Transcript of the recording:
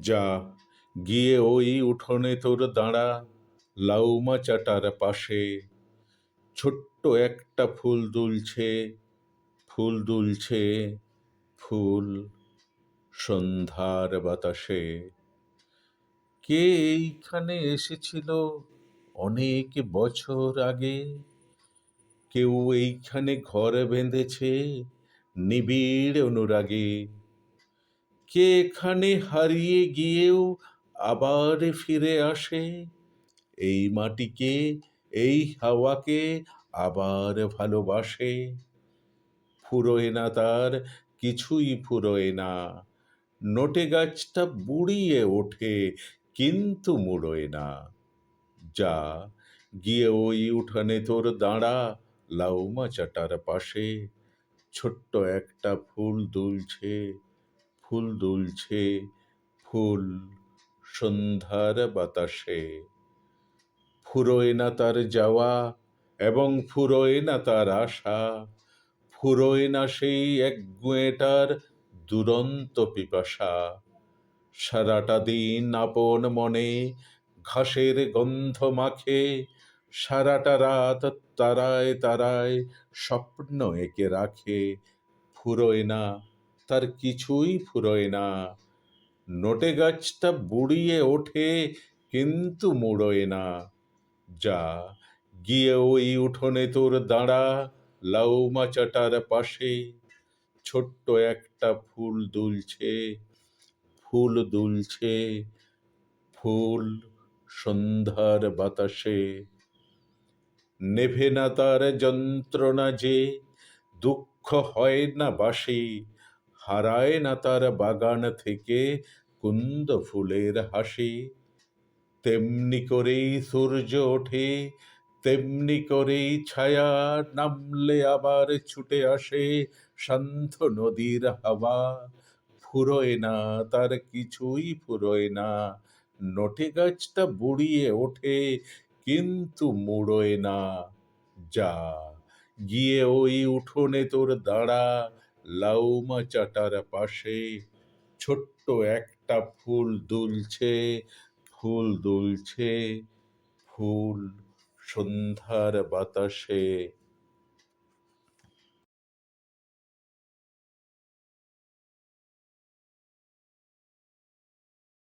যা গিয়ে ওই উঠোনে তোর দাঁড়া, লাউমা চাটার পাশে। ছোট্ট একটা ফুল দুলছে, ফুল দুলছে, ফুল সন্ধ্যার বাতাসে। কে এইখানে এসেছিল অনেক বছর আগে? কেউ এইখানে ঘর বেঁধেছে নিবিড় অনুরাগে। কে এখানে হারিয়ে গিয়েও আবার ফিরে আসে? এই মাটিকে, এই হাওয়াকে আবার ভালোবাসে। ফুরোয় না তার, কিছুই ফুরোয় না। নোটে গাছটা বুড়িয়ে ওঠে, কিন্তু মুড়োয় না। যা গিয়ে ওই উঠানে তোর দাঁড়া, লাউমা চাটার পাশে। ছোট্ট একটা ফুল দুলছে, ফুল দুলছে, ফুল সন্ধ্যার বাতাসে। ফুরোয় না তার যাওয়া, এবং ফুরোয় না তার আশা। ফুরোয় না সেই একগুঁয়েটার দুরন্ত পিপাসা। সারাটা দিন আপন মনে ঘাসের গন্ধ মাখে, সারাটা রাত তারায় তারায় স্বপ্ন এঁকে রাখে। ফুরোয় না, তার কিছুই ফুরোয় না। নোটে গাছটা বুড়িয়ে ওঠে, কিন্তু মুড়োয় না। যা গিয়ে ওই উঠোনে তোর দাঁড়া, লাউমা চাটার পাশে। ছোট্ট একটা ফুল দুলছে, ফুল দুলছে, ফুল সন্ধ্যার বাতাসে। নেভে না তার যন্ত্রণা যে, দুঃখ হয় না বাসি। হারায় না তার বাগান থেকে কুন্দ ফুলের হাসি। তেমনি করেই সূর্য ওঠে, তেমনি করেই ছায়া নামলে আবার ছুটে আসে শান্ত নদীর হাওয়া। ফুরোয় না, তার কিছুই ফুরোয় না। নটে গাছটা বুড়িয়ে ওঠে, কিন্তু মুড়োয় না। যা গিয়ে ওই উঠোনে তোর দাঁড়া, লাউমা চাটার পাশে। ছোট্ট একটা ফুল দুলছে, ফুল দুলছে, ফুল সন্ধ্যার বাতাসে।